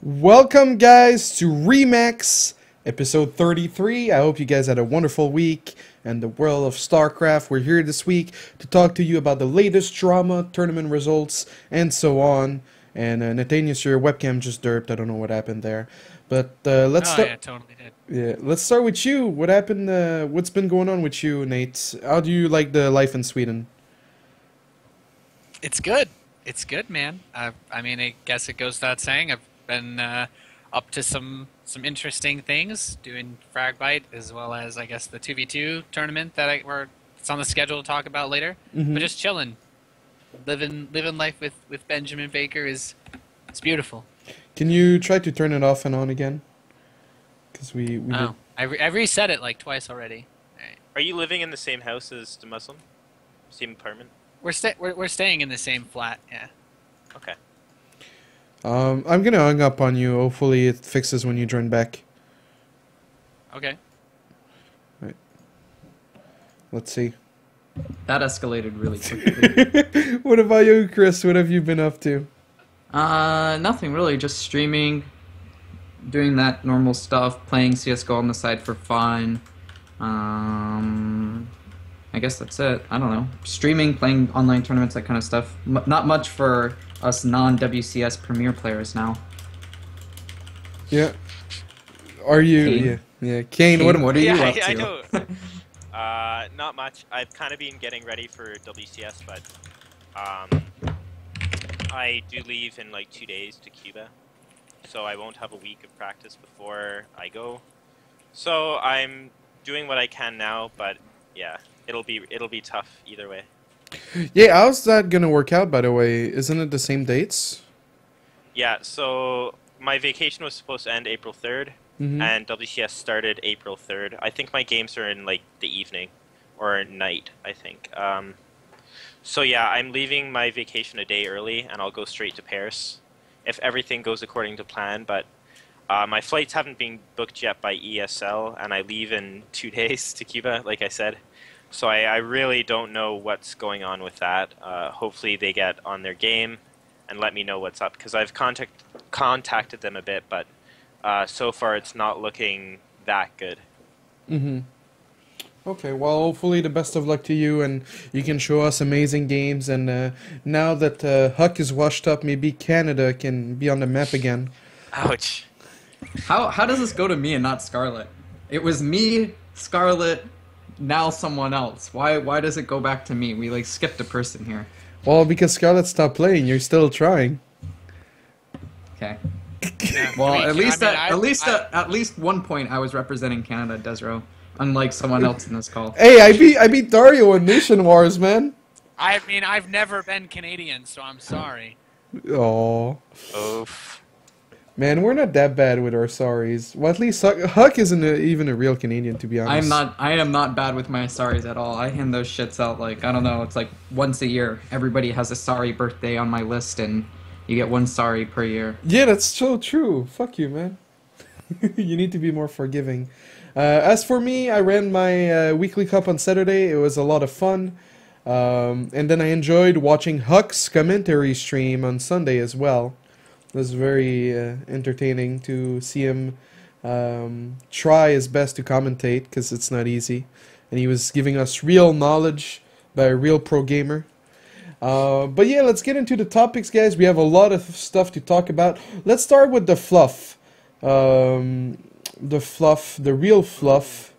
Welcome guys to Remax episode 33. I hope you guys had a wonderful week and the world of StarCraft. We're here this week to talk to you about the latest drama, tournament results, and so on. And Nathanias, your webcam just derped. I don't know what happened there. But let's start. Yeah, totally did. Yeah, let's start with you. What happened? What's been going on with you, Nate? How do you like the life in Sweden? It's good. It's good, man. I mean, I guess it goes without saying. I've been up to some interesting things, doing Fragbite as well as I guess the 2v2 tournament that it's on the schedule to talk about later. But just chilling, living life with Benjamin Baker it's beautiful. Can you try to turn it off and on again? Because we Oh, I've reset it like twice already. Right. Are you living in the same house as the Muslim? Same apartment? We're staying in the same flat. Yeah. Okay. I'm gonna hang up on you. Hopefully it fixes when you join back. Okay. Right. Let's see. That escalated really quickly. What about you, Chris? What have you been up to? Nothing really, just streaming, doing that normal stuff, playing CSGO on the side for fun. I guess that's it. I don't know. Streaming, playing online tournaments, that kind of stuff. Not much for us non-WCS Premier players now. Yeah. Are you? Kane? Yeah. Kane, what are you up to? I know. Not much. I've kind of been getting ready for WCS, but I do leave in like 2 days to Cuba, so I won't have a week of practice before I go. So I'm doing what I can now, but yeah, it'll be tough either way. Yeah, how's that gonna work out, by the way? Isn't it the same dates? Yeah, so my vacation was supposed to end April 3rd, and WCS started April 3rd. I think my games are in like the evening or night, I think. So yeah, I'm leaving my vacation a day early, and I'll go straight to Paris if everything goes according to plan. But my flights haven't been booked yet by ESL, and I leave in 2 days to Cuba, like I said. So I really don't know what's going on with that. Hopefully they get on their game and let me know what's up, because I've contacted them a bit, but so far it's not looking that good. Okay, well, hopefully the best of luck to you, and you can show us amazing games, and now that HuK is washed up, maybe Canada can be on the map again. Ouch. How does this go to me and not Scarlet? It was me, Scarlet, now someone else. Why does it go back to me? We like skipped a person here. Well, because Scarlet stopped playing, you're still trying. Okay. Yeah, Well, I mean, at least 1 point I was representing Canada, desRow, unlike someone else in this call. Hey, I beat Dario in Nation Wars, man. I mean, I've never been Canadian, so I'm sorry. Oh. Oof. Man, we're not that bad with our sorries. Well, at least HuK isn't even a real Canadian, to be honest. I am not bad with my sorries at all. I hand those shits out like, I don't know, it's like once a year. Everybody has a sorry birthday on my list, and you get one sorry per year. Yeah, that's so true. Fuck you, man. You need to be more forgiving. As for me, I ran my weekly cup on Saturday. It was a lot of fun. And then I enjoyed watching HuK's commentary stream on Sunday as well. It was very entertaining to see him try his best to commentate, because it's not easy. And he was giving us real knowledge by a real pro gamer. But yeah, let's get into the topics, guys. We have a lot of stuff to talk about. Let's start with the fluff. The real fluff.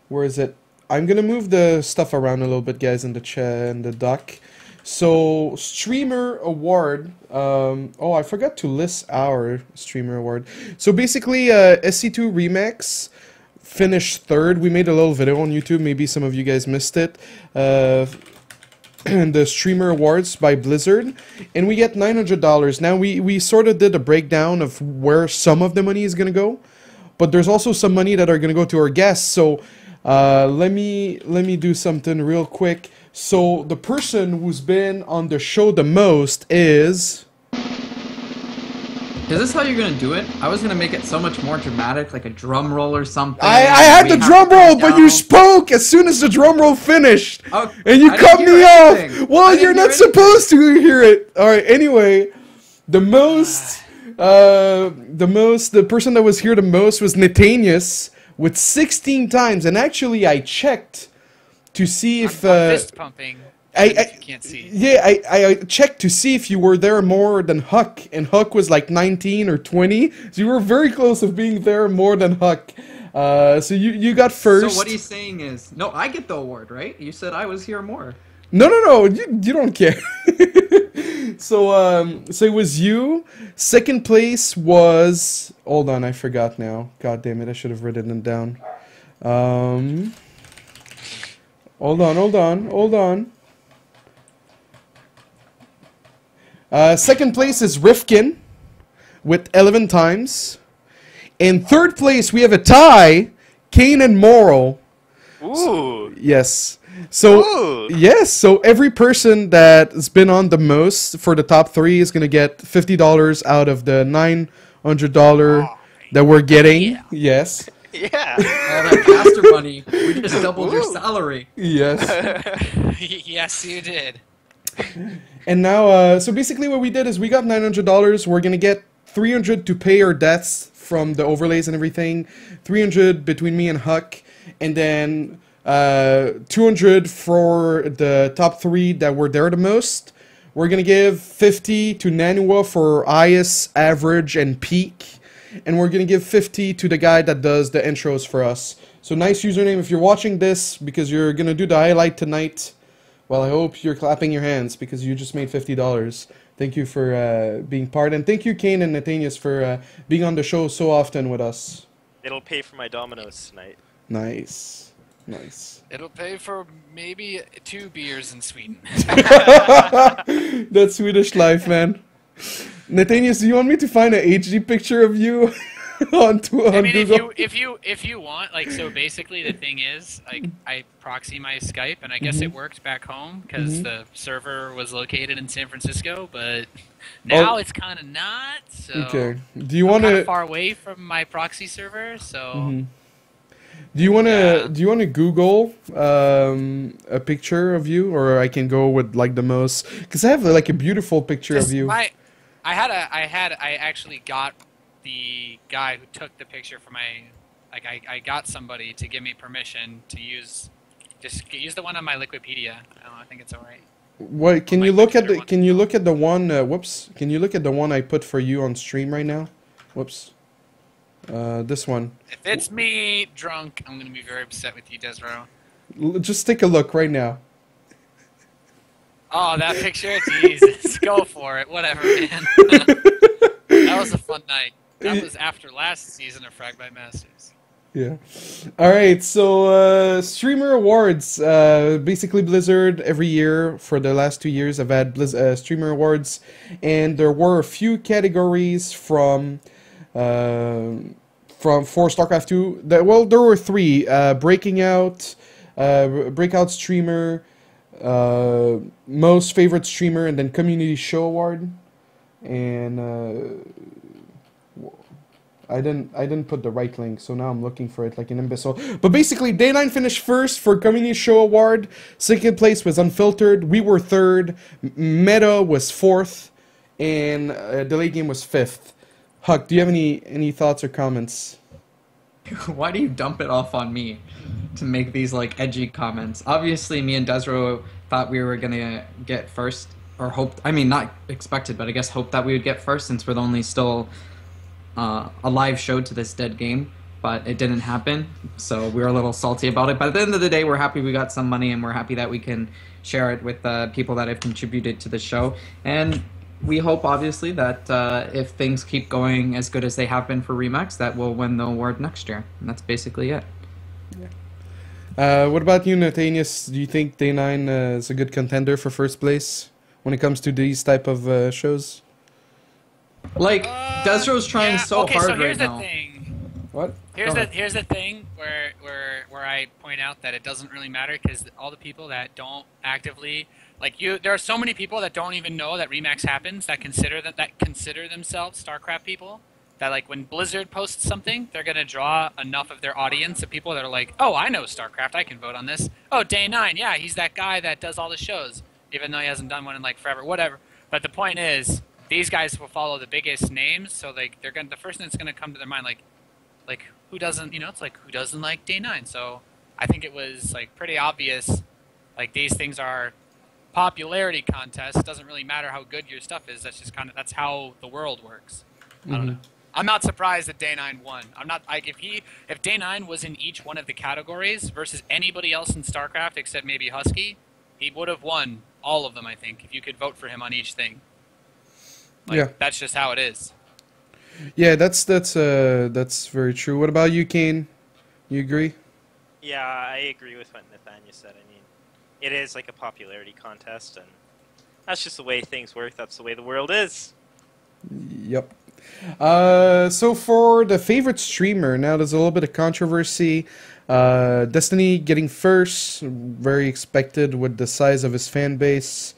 Where is it? I'm gonna move the stuff around a little bit, guys, in the chat and the doc. So, streamer award. Oh, I forgot to list our streamer award. So basically, SC2Remax finished third. We made a little video on YouTube. Maybe some of you guys missed it. The streamer awards by Blizzard, and we get $900. Now we sort of did a breakdown of where some of the money is gonna go, but there's also some money that are gonna go to our guests. So let me do something real quick. So the person who's been on the show the most is... Is this how you're gonna do it? I was gonna make it so much more dramatic, like a drum roll or something. I had the drum roll, but you spoke as soon as the drum roll finished, and you cut me off. Well, you're not supposed to hear it. All right. Anyway, the most The person that was here the most was Nathanias with 16 times, and actually I checked to see if I'm fist pumping. You can't see. Yeah, I checked to see if you were there more than HuK, and HuK was like 19 or 20, so you were very close of being there more than HuK. So you got first. So what he's saying is, no, I get the award, right? You said I was here more. No, you don't care. So it was you. Second place was... Hold on, I forgot now. God damn it, I should have written it down. Hold on. Second place is Rifkin with 11 times. In third place, we have a tie, Kane and Morrow. Ooh. Yes. So, yes, so every person that's been on the most for the top 3 is going to get $50 out of the $900 that we're getting. Yeah. Yes. Yeah. All that caster money, we just doubled your salary. Yes. Yes, you did. And now, so basically what we did is we got $900. We're going to get $300 to pay our debts from the overlays and everything. $300 between me and HuK. And then... $200 for the top 3 that were there the most. We're gonna give $50 to Nanua for highest, average, and peak, and we're gonna give $50 to the guy that does the intros for us. So nice username if you're watching this because you're gonna do the highlight tonight. Well, I hope you're clapping your hands because you just made $50. Thank you for being part, and thank you Kane and Nathanias for being on the show so often with us. It'll pay for my Domino's tonight. Nice. Nice. It'll pay for maybe 2 beers in Sweden. That's Swedish life, man. Nathanias, do you want me to find an HD picture of you on Google? if you want, like, so basically the thing is, like, I proxy my Skype, and I guess it worked back home because the server was located in San Francisco, but now it's kind of not. So okay. Do you want to far away from my proxy server? So. Do you want to Google a picture of you, or I can go with like the most? Because I have like a beautiful picture of you. I actually got the guy who took the picture for my, like I got somebody to give me permission to use the one on my Wikipedia. I think it's alright. What can you look at the? Can you look at the one? Whoops! Can you look at the one I put for you on stream right now? Whoops. This one. If it's me drunk, I'm gonna be very upset with you, desRow. Just take a look right now. Oh, that picture? Jesus, go for it. Whatever, man. That was a fun night. That was after last season of Fragmite Masters. Yeah. All right. So streamer awards. Basically, Blizzard every year for the last 2 years have had streamer awards, and there were a few categories from for StarCraft 2. Well, there were 3: breakout streamer, most favorite streamer, and then community show award. And I didn't put the right link, so now I'm looking for it like an imbecile. But basically, Day9 finished first for community show award. Second place was Unfiltered. We were third. Meta was fourth, and Delay Game was fifth. HuK, do you have any thoughts or comments? Why do you dump it off on me to make these like edgy comments? Obviously, me and desRow thought we were gonna get first, or hoped. I mean, not expected, but I guess hoped that we would get first since we're the only still a live show to this dead game. But it didn't happen, so we were a little salty about it. But at the end of the day, we're happy we got some money, and we're happy that we can share it with people that have contributed to the show. And we hope, obviously, that if things keep going as good as they have been for Remax, that we'll win the award next year. And that's basically it. Yeah. What about you, Nathanias? Do you think Day9 is a good contender for first place when it comes to these type of shows? Like, desRow's trying so hard right now. The thing. What? Here's the thing where I point out that it doesn't really matter because all the people that don't actively... Like there are so many people that don't even know that Remax happens that consider themselves StarCraft people. That like when Blizzard posts something, they're gonna draw enough of their audience of people that are like, oh, I know StarCraft, I can vote on this. Oh, Day9, yeah, he's that guy that does all the shows, even though he hasn't done one in like forever, whatever. But the point is, these guys will follow the biggest names, so like the first thing that's gonna come to their mind, like who doesn't, it's like who doesn't like Day 9? So I think it was like pretty obvious, like these things are popularity contests. It doesn't really matter how good your stuff is. That's how the world works. I don't know. I'm not surprised that Day 9 won. I'm not like if Day 9 was in each one of the categories versus anybody else in StarCraft except maybe HuK, he would have won all of them. I think if you could vote for him on each thing. That's just how it is. Yeah, that's very true. What about you, Kane? You agree? Yeah, I agree with what Nathanias said. I mean, it is like a popularity contest, and that's just the way things work. That's the way the world is. Yep. So for the favorite streamer, now there's a little bit of controversy. Destiny getting first, very expected with the size of his fan base.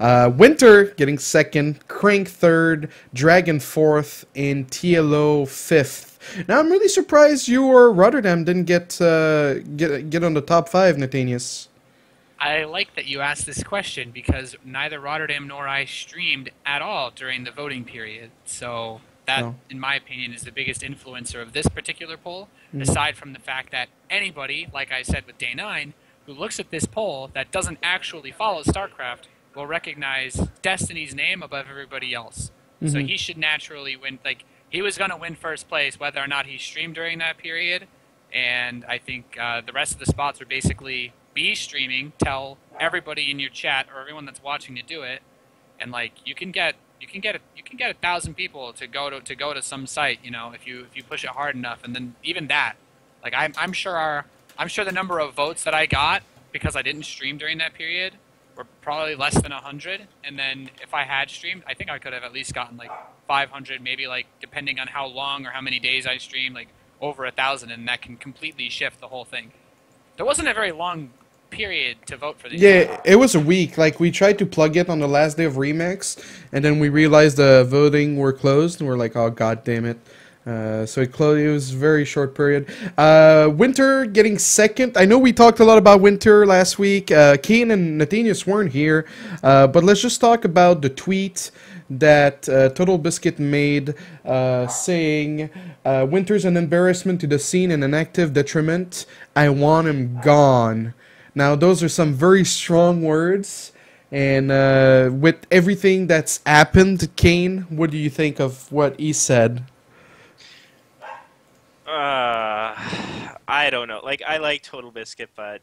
Winter getting second, Crank third, Dragon fourth, and TLO fifth. Now I'm really surprised you or Rotterdam didn't get on the top 5, Nathanias. I like that you asked this question because neither Rotterdam nor I streamed at all during the voting period. So that, in my opinion, is the biggest influencer of this particular poll, aside from the fact that anybody, like I said with Day 9, who looks at this poll that doesn't actually follow StarCraft will recognize Destiny's name above everybody else. So he should naturally win. Like, he was going to win first place whether or not he streamed during that period. And I think the rest of the spots are basically be streaming, tell everybody in your chat or everyone that's watching to do it, and like you can get 1,000 people to go to some site, if you push it hard enough, and then even that, like I'm sure the number of votes that I got because I didn't stream during that period were probably less than 100, and then if I had streamed, I think I could have at least gotten like 500, maybe like depending on how long or how many days I streamed, like over 1,000, and that can completely shift the whole thing. There wasn't a very long period to vote for these. Yeah, it was a week. Like, we tried to plug it on the last day of Remax, and then we realized the voting were closed, and we're like, oh, god damn it. So it closed. It was a very short period. Winter getting second. I know we talked a lot about Winter last week. Kane and Nathanias weren't here, but let's just talk about the tweet that TotalBiscuit made saying, Winter's an embarrassment to the scene and an active detriment. I want him gone. Now, those are some very strong words, and with everything that's happened, Kane, what do you think of what he said? I don't know. Like, I like TotalBiscuit, but,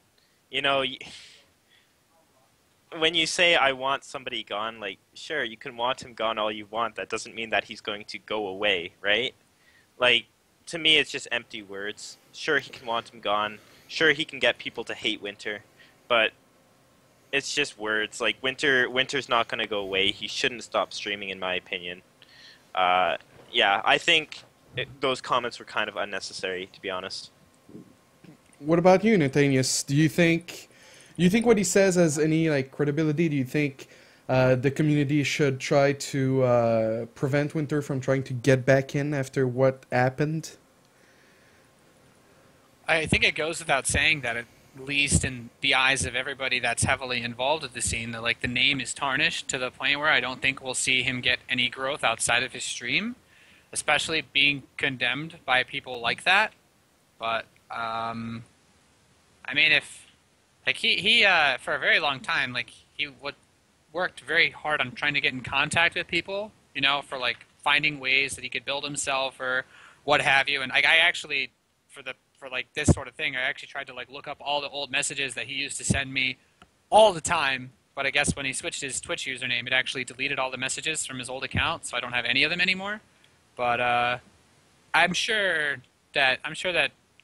when you say I want somebody gone, like, sure, you can want him gone all you want. That doesn't mean that he's going to go away, right? Like, to me, it's just empty words. Sure, he can want him gone. Sure, he can get people to hate Winter, but it's just words. Like, Winter's not going to go away. He shouldn't stop streaming, in my opinion. Yeah, I think those comments were kind of unnecessary, to be honest. What about you, Nathanias? Do you think what he says has any credibility? Do you think the community should try to prevent Winter from trying to get back in after what happened? I think it goes without saying that, at least in the eyes of everybody that's heavily involved with the scene, that the name is tarnished to the point where I don't think we'll see him get any growth outside of his stream, especially being condemned by people like that. But I mean, if he for a very long time, he worked very hard on trying to get in contact with people, for finding ways that he could build himself or what have you. And I actually, for this sort of thing, I actually tried to look up all the old messages that he used to send me all the time. But I guess when he switched his Twitch username, it actually deleted all the messages from his old account, so I don't have any of them anymore. But I'm sure that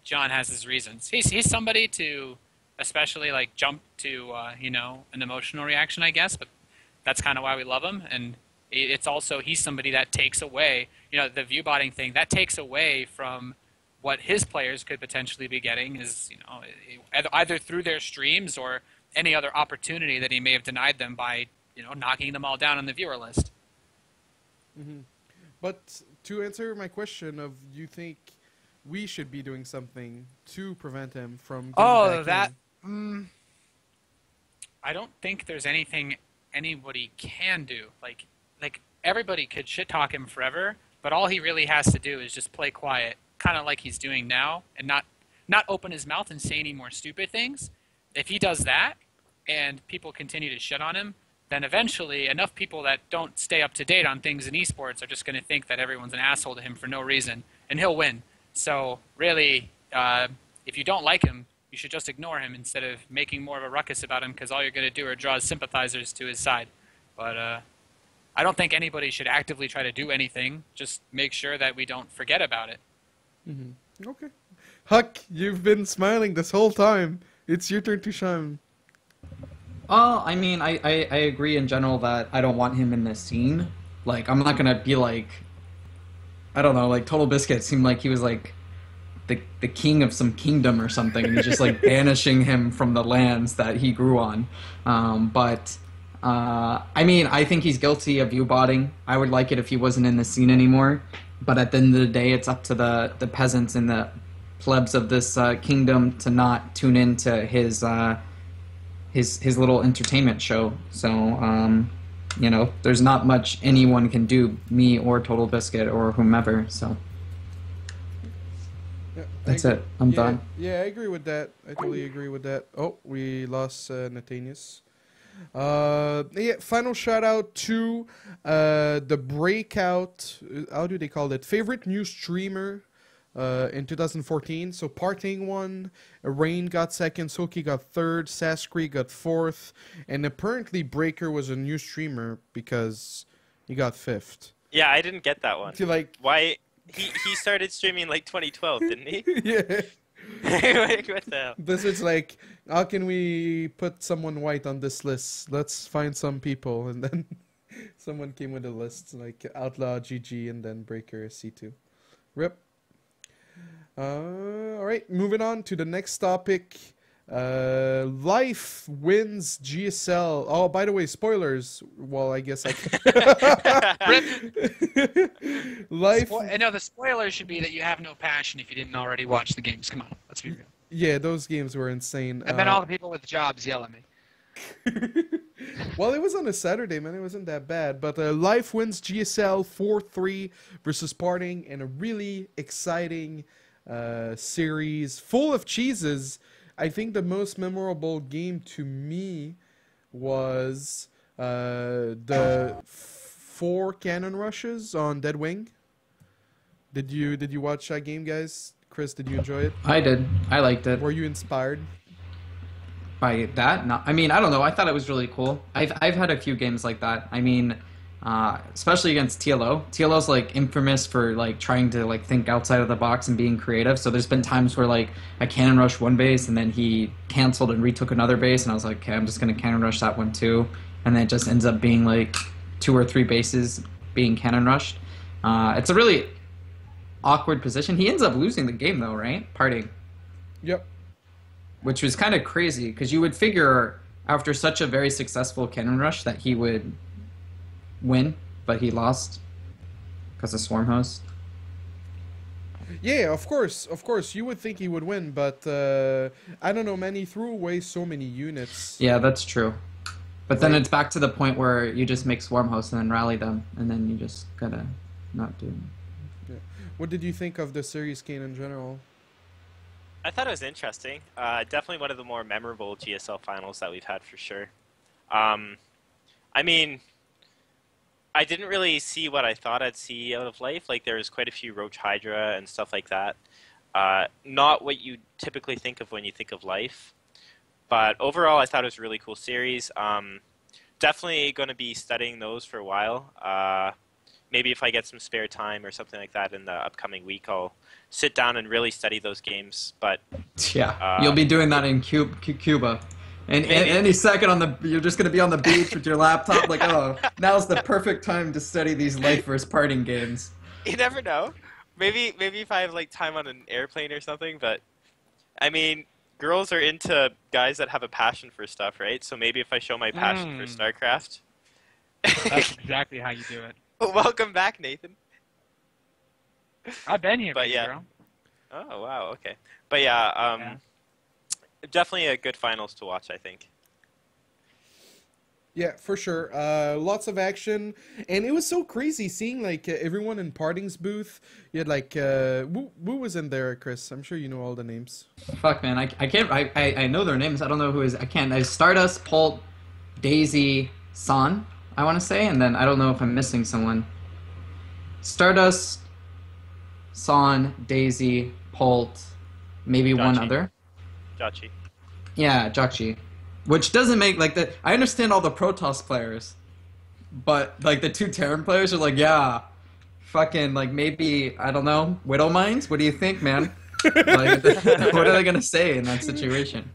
John has his reasons. He's somebody to especially jump to an emotional reaction, I guess. But that's kind of why we love him, and it's also he's somebody that takes away the view botting thing that takes away from what his players could potentially be getting is either through their streams or any other opportunity that he may have denied them by knocking them all down on the viewer list. Mm-hmm. But to answer my question of you think we should be doing something to prevent him from getting back in. I don't think there's anything anybody can do. everybody could shit talk him forever, but all he really has to do is just play quiet, kind of like he's doing now, and not open his mouth and say any more stupid things. If he does that, and people continue to shit on him, then eventually enough people that don't stay up to date on things in esports are just going to think that everyone's an asshole to him for no reason, and he'll win. So really, if you don't like him, you should just ignore him instead of making more of a ruckus about him, because all you're going to do are draw sympathizers to his side. But I don't think anybody should actively try to do anything. Just make sure that we don't forget about it. Mm-hmm. Okay. HuK, you've been smiling this whole time. It's your turn to shine. I mean, I agree in general that I don't want him in this scene. Like, I'm not gonna be like, I don't know, like TotalBiscuit seemed like he was like the king of some kingdom or something, and he's just like banishing him from the lands that he grew on. I mean, I think he's guilty of U-botting. I would like it if he wasn't in the scene anymore. But at the end of the day, it's up to the peasants and the plebs of this kingdom to not tune into his little entertainment show. So, you know, there's not much anyone can do, me or TotalBiscuit or whomever. So Yeah, that's it. I'm done. Yeah, I agree with that. I totally agree with that. Oh, we lost Nathanias. Yeah, final shout out to the breakout, how do they call it? Favorite new streamer in 2014. So Parting won, Rain got second, Soki got third, Saskri got fourth, and apparently Breaker was a new streamer because he got fifth. Yeah, I didn't get that one. Like, why? He started streaming like 2012, didn't he? Yeah. What the hell? This is like, how can we put someone white on this list? Let's find some people, and then someone came with a list like Outlaw, GG, and then Breaker, C2. Rip. All right, moving on to the next topic. Life wins GSL. Oh, by the way, spoilers. Well, I guess I can. Life. No, the spoiler should be that you have no passion if you didn't already watch the games. Come on, let's be real. Yeah, those games were insane. And then all the people with jobs yell at me. Well, it was on a Saturday, man. It wasn't that bad. But Life wins GSL 4-3 versus Parting in a really exciting series full of cheeses. I think the most memorable game to me was the 4 cannon rushes on Dead Wing. Did you watch that game, guys? Chris, did you enjoy it? I did. I liked it. Were you inspired by that? No, I mean, I don't know. I thought it was really cool. I've had a few games like that. I mean, especially against TLO. TLO's like infamous for like trying to like think outside of the box and being creative. So there's been times where like I cannon rushed one base and then he canceled and retook another base, and I was like, okay, I'm just gonna cannon rush that one too, and then it just ends up being like 2 or 3 bases being cannon rushed. It's a really awkward position. He ends up losing the game though, right? Parting. Yep. Which was kind of crazy because you would figure after such a very successful cannon rush that he would win, but he lost because of Swarm Host. Yeah, of course, you would think he would win, but I don't know, man, he threw away so many units. Yeah, that's true. But then it's back to the point where you just make Swarm Host and then rally them, and then you just gotta not do it. Yeah. What did you think of the series, Kane, in general? I thought it was interesting. Definitely one of the more memorable GSL finals that we've had for sure. I mean, I didn't really see what I thought I'd see out of Life. Like, there was quite a few Roach Hydra and stuff like that. Not what you typically think of when you think of Life. But overall, I thought it was a really cool series. Definitely going to be studying those for a while. Maybe if I get some spare time or something like that in the upcoming week, I'll sit down and really study those games. But yeah, you'll be doing that in Cuba. And any second you're just gonna be on the beach with your laptop, like, oh, now's the perfect time to study these Life vs. Parting games. You never know. Maybe if I have like time on an airplane or something. But I mean, girls are into guys that have a passion for stuff, right? So maybe if I show my passion for StarCraft. That's exactly how you do it. Welcome back, Nathan. I've been here, but yeah. girl. Oh wow, okay. But yeah, definitely a good finals to watch, I think. Yeah, for sure. Lots of action, and it was so crazy seeing like everyone in Parting's booth. You had like who was in there, Chris? I'm sure you know all the names. Fuck, man, I can't. I know their names. I don't know who is. I can't. I Stardust, Polt, Daisy, San. I want to say, and then I don't know if I'm missing someone. Stardust, San, Daisy, Polt, maybe one other. Jachi. Yeah, Jachi. Which doesn't make, like, the... I understand all the Protoss players, but, like, the two Terran players are like, yeah, fucking, like, maybe, I don't know, Widow Mines? What do you think, man? Like, what are they gonna say in that situation?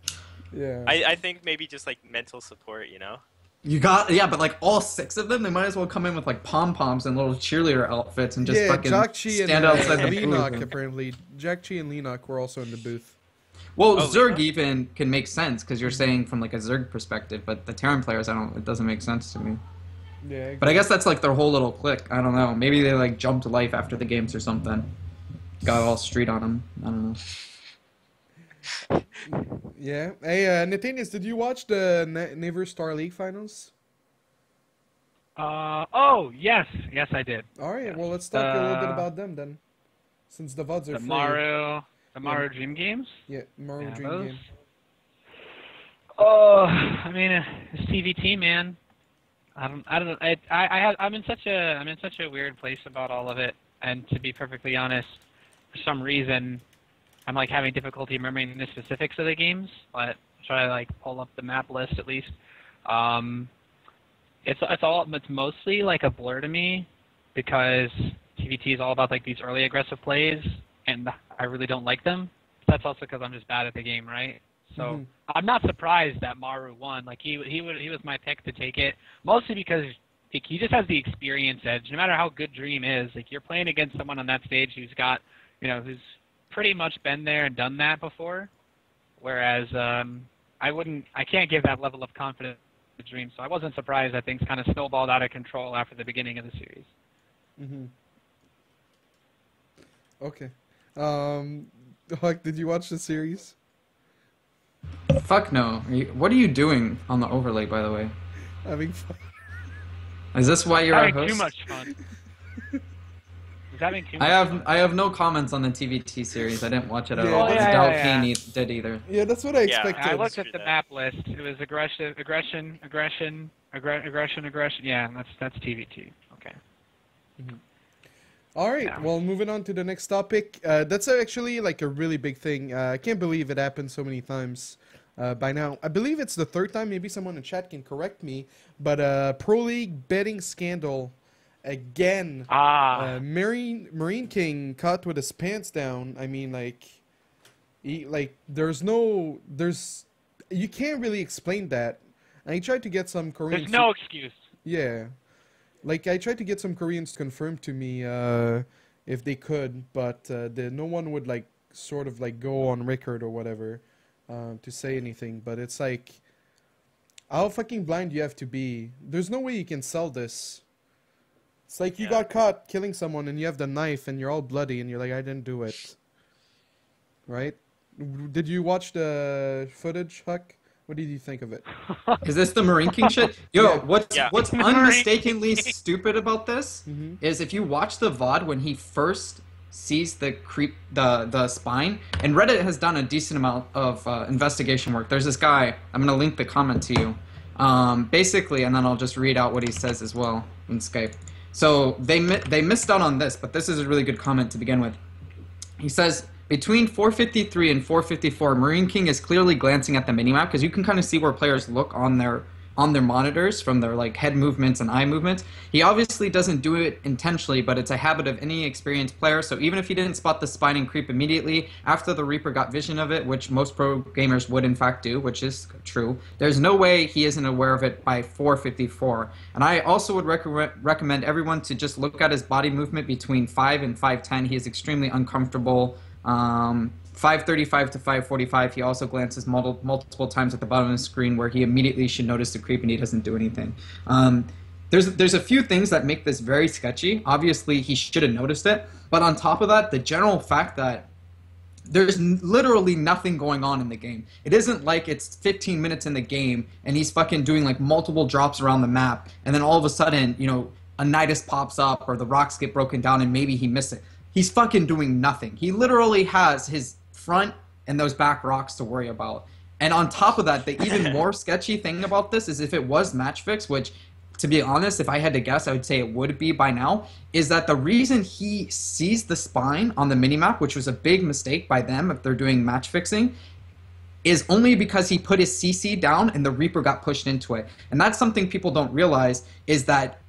Yeah. I think maybe just, like, mental support, you know? You got... Yeah, but, like, all six of them, they might as well come in with, like, pom-poms and little cheerleader outfits and just fucking Jakchi stand outside the Leenock, booth. Apparently. Jakchi and Leenock were also in the booth. Well, Oh, Zerg yeah. even can make sense because you're saying from like a Zerg perspective, but the Terran players, it doesn't make sense to me. Yeah. But I guess that's like their whole little clique. I don't know. Maybe they like jumped to life after the games or something. Got all street on them. I don't know. Yeah. Hey, Nathanias, did you watch the Never Star League finals? Oh, yes. Yes, I did. All right. Well, let's talk a little bit about them then, since the VODs are free. The Mario Dream Games? Yeah, Mario Yeah, Dream those- Game. Oh, I mean, it's TVT, man. I'm in such a weird place about all of it, and to be perfectly honest, for some reason, I'm like having difficulty remembering the specifics of the games. But I'll try to like pull up the map list at least. It's mostly like a blur to me because TVT is all about like these early aggressive plays, and I really don't like them. That's also because I'm just bad at the game, right? So I'm not surprised that Maru won. Like he was my pick to take it, mostly because he just has the experience edge. No matter how good Dream is, like you're playing against someone on that stage who's got, who's pretty much been there and done that before. Whereas I can't give that level of confidence to Dream. So I wasn't surprised that things kind of snowballed out of control after the beginning of the series. Okay. HuK, did you watch the series? Fuck no. What are you doing on the overlay, by the way? Having fun. Is this why you're our Having host? too much fun. He's having too much fun. I have no comments on the TVT series. I didn't watch it at Yeah, all. that's- I doubt yeah. Kane did either. Yeah, that's what I Yeah. expected. I looked at Screw the that. map list. It was aggression. Yeah, that's TVT. Okay. All right. Yeah. Well, moving on to the next topic. That's actually like a really big thing. I can't believe it happened so many times by now. I believe it's the third time. Maybe someone in chat can correct me. But Pro League betting scandal again. Marine King caught with his pants down. I mean, you can't really explain that. I tried to get some Korean. There's no excuse. Yeah. Like, I tried to get some Koreans to confirm to me if they could, but no one would, like, sort of, like, go on record or whatever to say anything. But it's like, how fucking blind do you have to be? There's no way you can sell this. It's like you got caught killing someone and you have the knife and you're all bloody and you're like, I didn't do it. Right? Did you watch the footage, HuK? What did you think of it? Is this the Marine King shit? Yo, Yeah. what's unmistakably stupid about this is if you watch the VOD when he first sees the spine, and Reddit has done a decent amount of investigation work. There's this guy, I'm gonna link the comment to you, basically, and then I'll just read out what he says as well in Skype. So they missed out on this, but this is a really good comment to begin with. He says, between 453 and 454, Marine King is clearly glancing at the minimap because you can kind of see where players look on their monitors from their like head movements and eye movements. He obviously doesn't do it intentionally, but it's a habit of any experienced player. So even if he didn't spot the spine and creep immediately after the Reaper got vision of it, which most pro gamers would in fact do, which is true, there's no way he isn't aware of it by 454. And I also would recommend everyone to just look at his body movement between 5 and 510. He is extremely uncomfortable. 535 to 545, he also glances multiple times at the bottom of the screen where he immediately should notice the creep and he doesn't do anything. There's a few things that make this very sketchy. Obviously, he should have noticed it. But on top of that, the general fact that there's literally nothing going on in the game. It isn't like it's 15 minutes in the game and he's fucking doing like multiple drops around the map, and then all of a sudden, you know, a Nidus pops up or the rocks get broken down and maybe he missed it. He's fucking doing nothing. He literally has his front and those back rocks to worry about. And on top of that, the even more sketchy thing about this is if it was match fix, which, to be honest, if I had to guess, I would say it would be by now, is that the reason he sees the spine on the minimap, which was a big mistake by them if they're doing match fixing, is only because he put his CC down and the Reaper got pushed into it. And that's something people don't realize, is that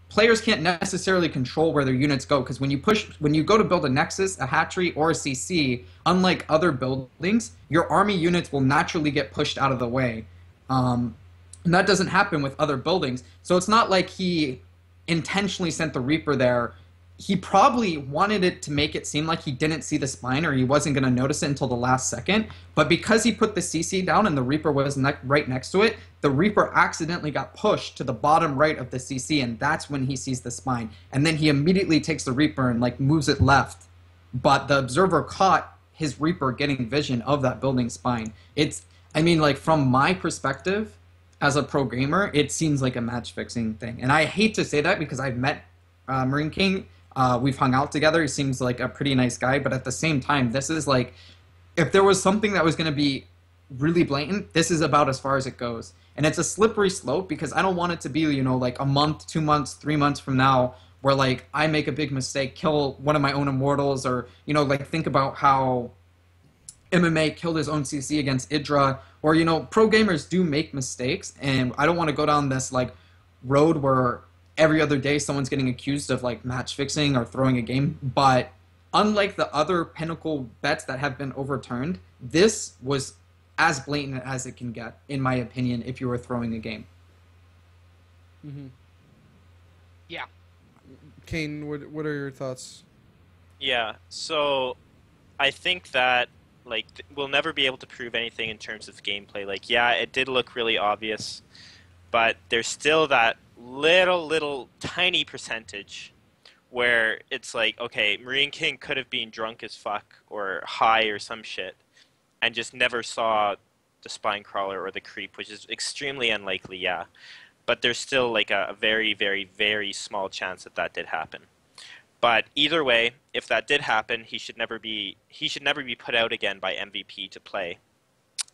players can't necessarily control where their units go, because when you go to build a Nexus, a hatchery, or a CC, unlike other buildings, your army units will naturally get pushed out of the way. And that doesn't happen with other buildings. So it's not like he intentionally sent the Reaper there. He probably wanted it to make it seem like he didn't see the spine or he wasn't going to notice it until the last second. But because he put the CC down and the Reaper was right next to it, the Reaper accidentally got pushed to the bottom right of the CC, and that's when he sees the spine. And then he immediately takes the Reaper and like moves it left. But the observer caught his Reaper getting vision of that building spine. I mean, like, from my perspective as a pro gamer, it seems like a match fixing thing. And I hate to say that because I've met Marine King. We've hung out together. He seems like a pretty nice guy. But at the same time, this is like, if there was something that was going to be really blatant, this is about as far as it goes. And it's a slippery slope because I don't want it to be, you know, like a month, 2 months, 3 months from now where, like, I make a big mistake, kill one of my own immortals, or, you know, like, think about how MMA killed his own CC against Idra, or, you know, pro gamers do make mistakes, and I don't want to go down this, like, road where every other day someone's getting accused of, like, match fixing or throwing a game. But unlike the other Pinnacle bets that have been overturned, this was as blatant as it can get, in my opinion, if you were throwing a game. Mm-hmm. Yeah. Kane, what are your thoughts? Yeah, so I think that, like, we'll never be able to prove anything in terms of gameplay. Like, yeah, it did look really obvious, but there's still that little tiny percentage where it's like, okay, Marine King could have been drunk as fuck or high or some shit and just never saw the spine crawler or the creep, which is extremely unlikely, yeah. But there's still like a very, very, very small chance that that did happen. But either way, if that did happen, he should never be put out again by MVP to play.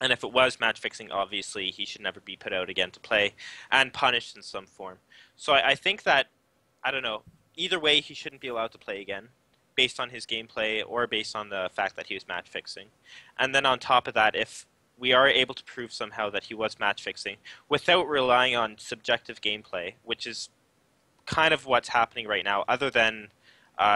And if it was match fixing, obviously, he should never be put out again to play and punished in some form. So I think that, I don't know, either way, he shouldn't be allowed to play again, based on his gameplay or based on the fact that he was match fixing. And then on top of that, if we are able to prove somehow that he was match fixing without relying on subjective gameplay, which is kind of what's happening right now, other than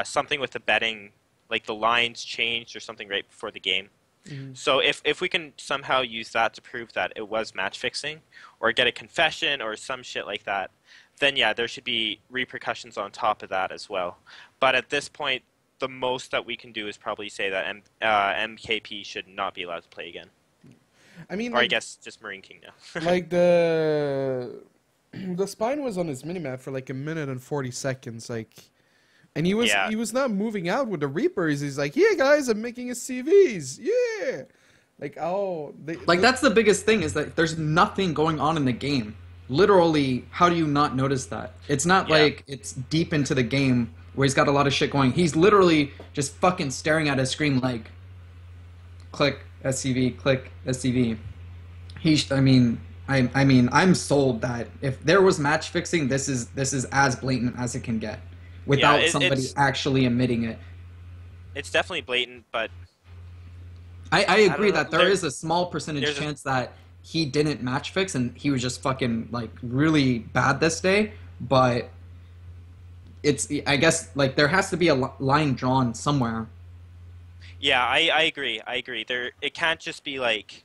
something with the betting, like the lines changed or something right before the game. Mm-hmm. So if we can somehow use that to prove that it was match fixing, or get a confession or some shit like that, then yeah, there should be repercussions on top of that as well. But at this point, the most that we can do is probably say that MKP should not be allowed to play again. I mean, or I guess just Marine King now. Like the spine was on his minimap for like 1 minute and 40 seconds, like, and he was not moving out with the Reapers. He's like, yeah, guys, I'm making his CVs, yeah. Like, that's the biggest thing, is that there's nothing going on in the game. Literally, how do you not notice that? It's not like it's deep into the game where he's got a lot of shit going. He's literally just fucking staring at his screen like, click SCV, click SCV. I'm sold that if there was match fixing, this is as blatant as it can get, without somebody actually admitting it. It's definitely blatant, but I agree that there is a small percentage chance that he didn't match fix and he was just fucking like really bad this day, but I guess like there has to be a line drawn somewhere. Yeah, I agree. It can't just be like,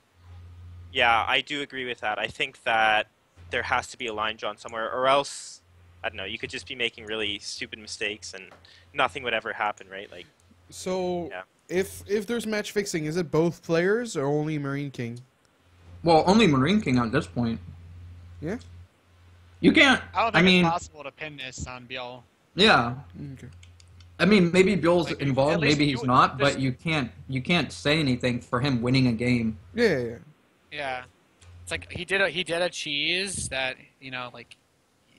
yeah, I do agree with that. I think that there has to be a line drawn somewhere, or else, I don't know, you could just be making really stupid mistakes and nothing would ever happen, right? Like, so yeah. If there's match fixing, is it both players or only Marine King? Well, only Marine King at this point. Yeah. You can't. I don't think it's possible to pin this on Biel. Yeah. Okay. I mean, maybe Bill's Like, involved, at least maybe he's you- not, there's- but you can't say anything for him winning a game. Yeah. Yeah, it's like he did a cheese that, you know, like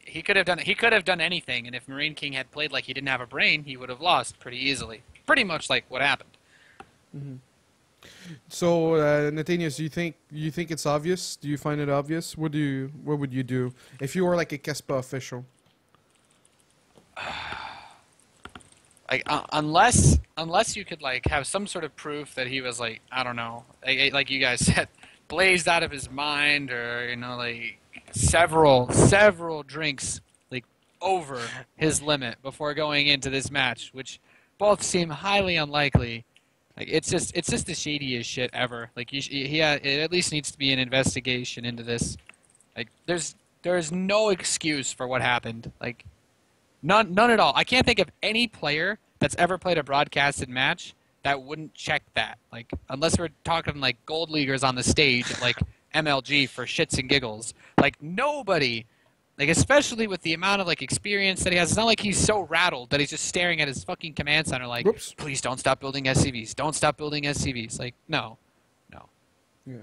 he could have done anything, and if Marine King had played like he didn't have a brain, he would have lost pretty easily. Pretty much like what happened. So, Nathanias, you think it's obvious? Do you find it obvious? What would you do if you were like a Kappa official? Like unless you could like have some sort of proof that he was like, I don't know, like you guys said, blazed out of his mind, or, you know, like several drinks like over his limit before going into this match, which both seem highly unlikely. Like it's just the shadiest shit ever. Like it at least needs to be an investigation into this. Like there's no excuse for what happened. Like none at all. I can't think of any player that's ever played a broadcasted match that wouldn't check that. Like unless we're talking like gold leaguers on the stage at like MLG for shits and giggles. Like nobody. Like, especially with the amount of, like, experience that he has, it's not like he's so rattled that he's just staring at his fucking command center like, Whoops. please don't stop building SCVs. Don't stop building SCVs. Like, no. Yeah.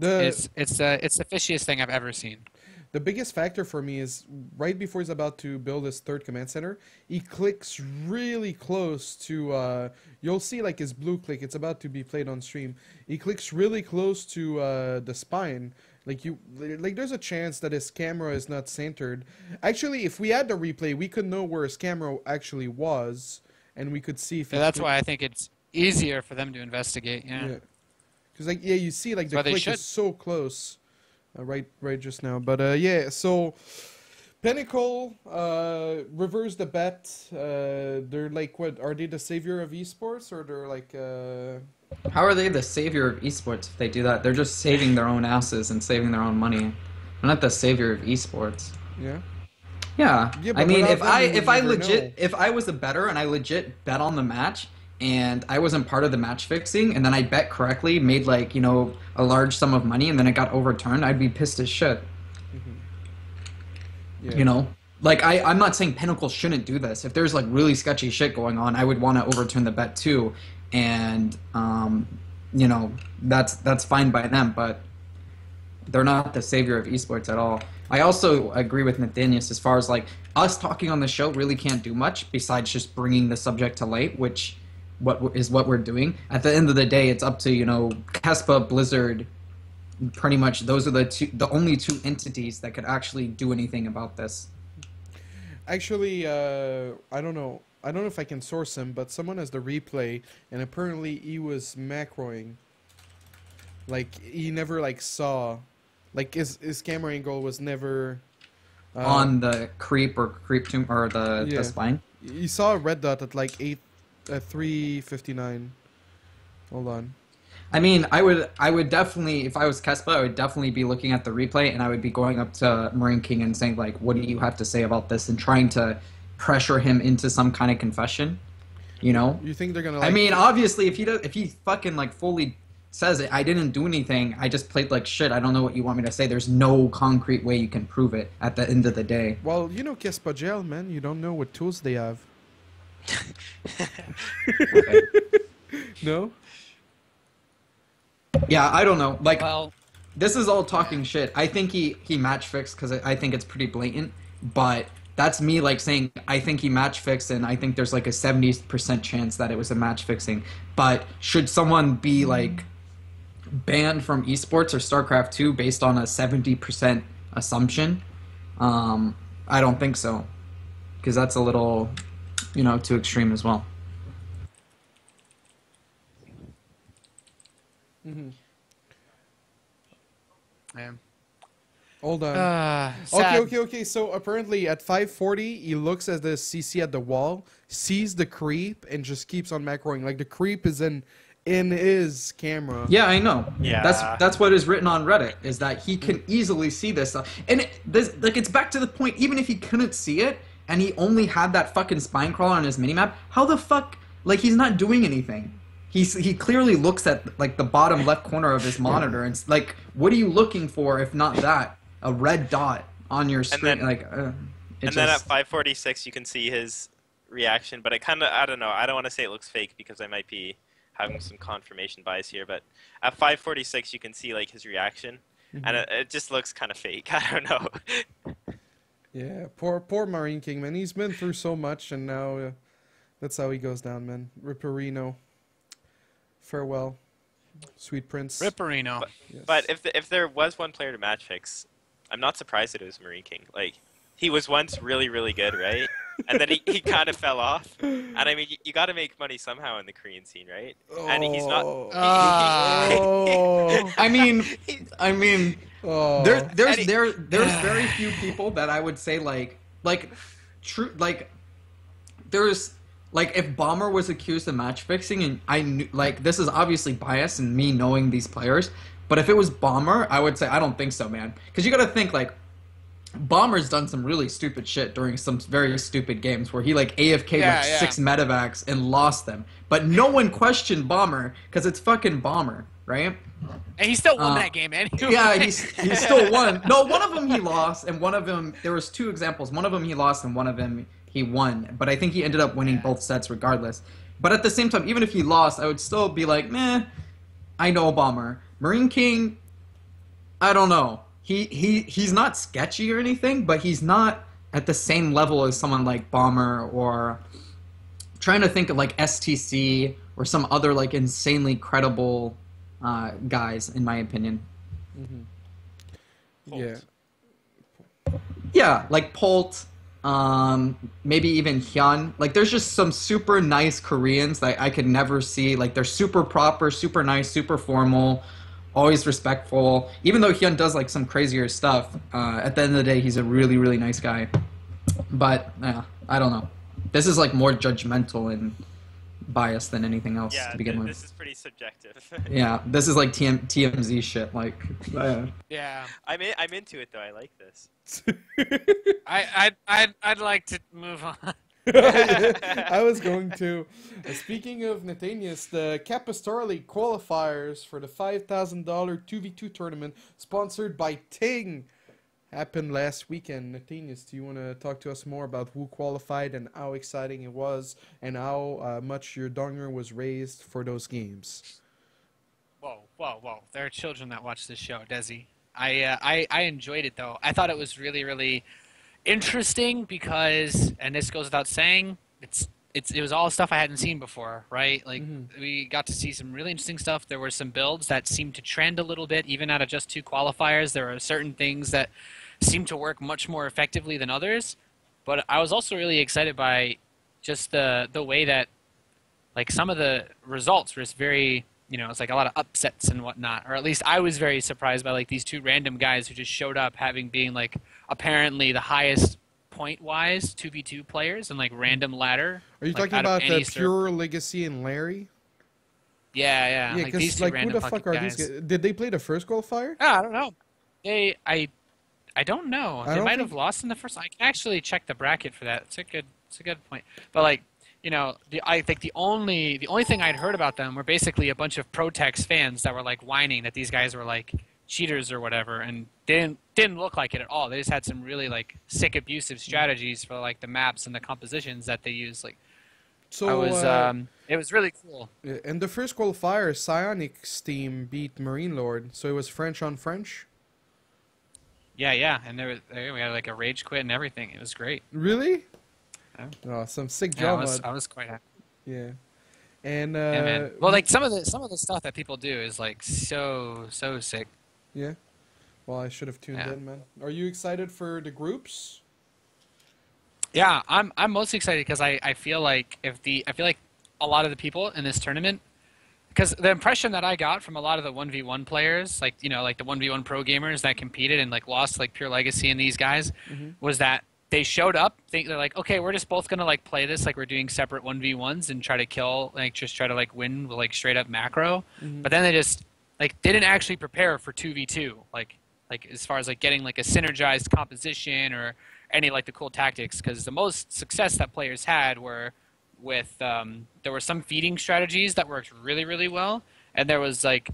It's the fishiest thing I've ever seen. The biggest factor for me is right before he's about to build his third command center, he clicks really close to, you'll see like his blue click, it's about to be played on stream. He clicks really close to the spine. Like there's a chance that his camera is not centered. Actually, if we had the replay, we could know where his camera actually was, and we could see if. Yeah, that's why I think it's easier for them to investigate. Yeah. Because like you see like the That's why they click should. is so close, right just now. But yeah, so Pinnacle reverse the bet. They're like, what are they, the savior of esports, or they're like? How are they the savior of esports if they do that? They're just saving their own asses and saving their own money. They're not the savior of esports. Yeah. Yeah. Yeah, but I mean, without them, you if would I never legit know. if I was a bettor and I legit bet on the match and I wasn't part of the match fixing and then I bet correctly, made like, you know, a large sum of money and then it got overturned, I'd be pissed as shit. Yeah. You know? Like I'm not saying Pinnacle shouldn't do this. If there's like really sketchy shit going on, I would want to overturn the bet too. And you know, that's fine by them, but they're not the savior of esports at all. I also agree with Nathanias as far as like us talking on the show really can't do much besides just bringing the subject to light, which what we're doing. At the end of the day, it's up to, you know, Kappa, Blizzard. Pretty much those are the only two entities that could actually do anything about this. Actually, I don't know if I can source him, but someone has the replay, and apparently he was macroing. Like he never like saw, like his camera angle was never On the creep tomb or the spine. He saw a red dot at like 3:59. Hold on. I mean, I would definitely, if I was Kappa, I would definitely be looking at the replay, and I would be going up to Marine King and saying like, "What do you have to say about this?" and trying to pressure him into some kind of confession. You know? You think they're gonna? Like, I mean, obviously, if he fucking like fully says it, I didn't do anything, I just played like shit, I don't know what you want me to say. There's no concrete way you can prove it at the end of the day. Well, you know, Kappa jail, man. You don't know what tools they have. Okay. No. Yeah, I don't know. Like, Well, this is all talking shit. I think he match fixed because I think it's pretty blatant, but that's me like saying I think he match fixed and I think there's like a 70% chance that it was a match fixing. But should someone be like banned from esports or StarCraft 2 based on a 70% assumption? I don't think so, because that's a little, you know, too extreme as well. yeah. Hold on. Sad. Okay. So apparently at 5:40, he looks at the CC at the wall, sees the creep, and just keeps on macroing. Like the creep is in his camera. Yeah, I know. Yeah. That's what is written on Reddit, is that he can easily see this stuff. And it's back to the point, even if he couldn't see it and he only had that fucking spine crawler on his minimap, how the fuck, like, he's not doing anything. He clearly looks at like the bottom left corner of his monitor and it's like, what are you looking for if not that? A red dot on your screen, then- like And then at 5:46, you can see his reaction, but I don't know. I don't want to say it looks fake because I might be having some confirmation bias here. But at 5:46, you can see like his reaction, and it just looks kind of fake. I don't know. Yeah, poor Marine King, man. He's been through so much, and now that's how he goes down, man. Ripperino. Farewell, sweet prince. Ripperino. But if there was one player to match fix, I'm not surprised that it was Marine King. Like, he was once really, really good, right? And then he kind of fell off. And I mean, you got to make money somehow in the Korean scene, right? And he's not. I mean, there's very few people that I would say there's like if Bomber was accused of match fixing, and I knew, like, this is obviously bias and me knowing these players, but if it was Bomber, I would say I don't think so, man. Because you got to think, like, Bomber's done some really stupid shit during some very stupid games where he like AFK'd 6 medevacs and lost them. But no one questioned Bomber because it's fucking Bomber, right? And he still won that game anyway. Yeah, he still won. No, one of them he lost, and one of them, there was 2 examples. One of them he lost, and one of them he won. But I think he ended up winning both sets regardless. But at the same time, even if he lost, I would still be like, meh, I know Bomber. Marine King, I don't know. He's not sketchy or anything, but he's not at the same level as someone like Bomber, or trying to think of like STC or some other like insanely credible guys, in my opinion. Yeah. Yeah, like Polt, maybe even Hyun. Like, there's just some super nice Koreans that I could never see. Like, they're super proper, super nice, super formal, always respectful. Even though Hyun does like some crazier stuff, at the end of the day, he's a really, really nice guy. But I don't know. This is like more judgmental and biased than anything else to begin with. This is pretty subjective. Yeah, this is like TMZ shit. Like, Yeah. I'm into it though. I like this. I'd like to move on. I was going to. Speaking of Nathanias, the Kappa League qualifiers for the $5,000 2v2 tournament sponsored by Ting happened last weekend. Nathanias, do you want to talk to us more about who qualified and how exciting it was and how much your donger was raised for those games? Whoa. There are children that watch this show, Desi. I enjoyed it, though. I thought it was really, really interesting because, and this goes without saying, it was all stuff I hadn't seen before, right? Like, we got to see some really interesting stuff. There were some builds that seemed to trend a little bit, even out of just 2 qualifiers. There are certain things that seemed to work much more effectively than others. But I was also really excited by just the way that, like, some of the results were just very, it's like a lot of upsets and whatnot. Or at least I was very surprised by, like, these 2 random guys who just showed up being, like, apparently the highest point-wise 2v2 players and, like, random ladder. Are you talking about the Pure Legacy and Larry? Yeah. Yeah, like, these 2 like, random who the fuck are guys. these guys? Did they play the first qualifier? I don't know. I don't know. They might have lost in the first. I can actually check the bracket for that. It's a good point. But, like, I think the only thing I'd heard about them were basically a bunch of Protex fans that were like whining that these guys were like cheaters or whatever, and didn't look like it at all. They just had some really like sick abusive strategies for like the maps and the compositions that they use. Like, so it was really cool. In the first qualifier, Psionic's team beat Marine Lord, so it was French on French. Yeah, and we had like a rage quit and everything. It was great. Job. Oh, some sick job. I was quite happy. Yeah, and yeah, man. Well, like some of the stuff that people do is like so sick. Yeah. Well, I should have tuned in, man. Are you excited for the groups? Yeah, I'm mostly excited because I feel like a lot of the people in this tournament, because the impression that I got from a lot of the 1v1 players, like like the 1v1 pro gamers that competed and like lost like Pure Legacy and these guys, was that they showed up, they're like, okay, we're just both gonna like play this like we're doing separate 1v1s and try to kill, like just try to like win with like straight up macro, but then they just like didn't actually prepare for 2v2, like as far as like getting like a synergized composition or any like the cool tactics, because the most success that players had were with there were some feeding strategies that worked really, really well, and there was like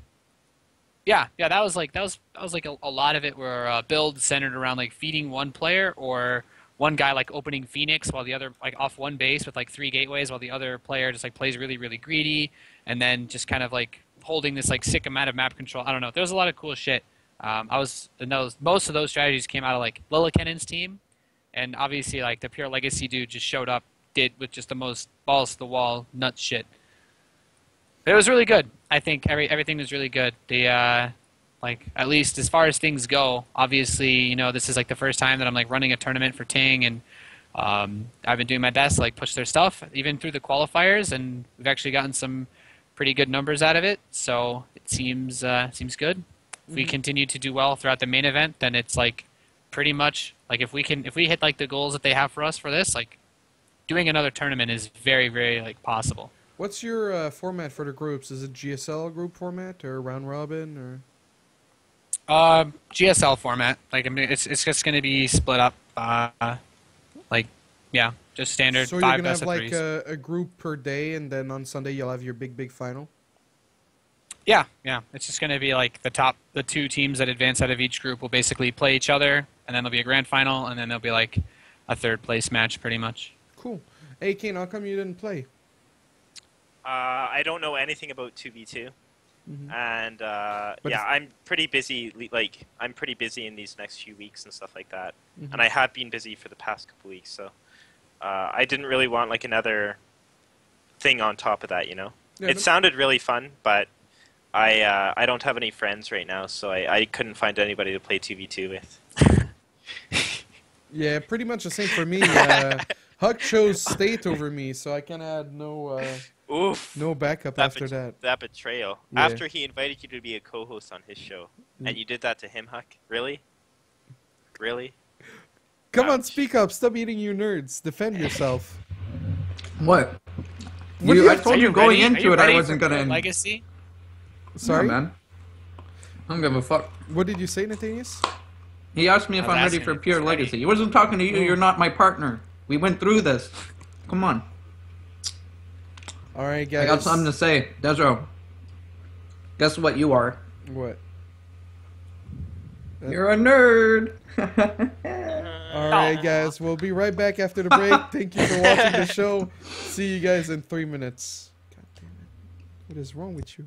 that was like a lot of it were builds centered around like feeding one player or one guy like opening Phoenix while the other like off one base with like 3 gateways while the other player just like plays really, really greedy, and then just kind of like holding this like sick amount of map control. I don't know. There's a lot of cool shit. Most of those strategies came out of like Lillekennen's team, and obviously like the pure legacy dude just showed up, did with just the most balls to the wall nut shit. But it was really good. I think everything was really good. The like at least as far as things go, obviously, you know, this is like the first time that I'm like running a tournament for Ting, and I've been doing my best to like push their stuff even through the qualifiers, and we've actually gotten some pretty good numbers out of it. So it seems good. If we continue to do well throughout the main event, then it's like pretty much like if we hit like the goals that they have for us for this, like doing another tournament is very, very like possible. What's your format for the groups? Is it GSL group format or round robin or? GSL format. Like I mean, it's just going to be split up. Like yeah, just standard. So you're 5 gonna best have of like 3s. a group per day, and then on Sunday you'll have your big final. Yeah. It's just going to be like the 2 teams that advance out of each group will basically play each other, and then there'll be a grand final, and then there'll be like a 3rd place match, pretty much. Cool. Hey, Kane, how come you didn't play? I don't know anything about 2v2. And yeah, I'm pretty busy. Like I'm pretty busy in these next few weeks and stuff like that. And I have been busy for the past couple weeks, so I didn't really want like another thing on top of that. You know, Yeah, it sounded really fun, but I don't have any friends right now, so I couldn't find anybody to play 2v2 with. Yeah, pretty much the same for me. HuK chose State over me, so I kind of had no backup after that. That betrayal. Yeah. After he invited you to be a co-host on his show, and you did that to him, HuK? Really? Really? Come on, speak up. Stop eating, you nerds. Defend yourself. What? What do you- I told you going into it I wasn't for gonna. legacy. Sorry? Yeah, man. I don't give a fuck. What did you say, Nathanias? He asked me if I was I'm ready asking for if pure he's ready. legacy. He wasn't talking to you. You're not my partner. We went through this. Come on. All right, I guys. got something to say. desRow. Guess what you are? What? You're a nerd. All right, guys. We'll be right back after the break. Thank you for watching the show. See you guys in 3 minutes. God damn it. What is wrong with you?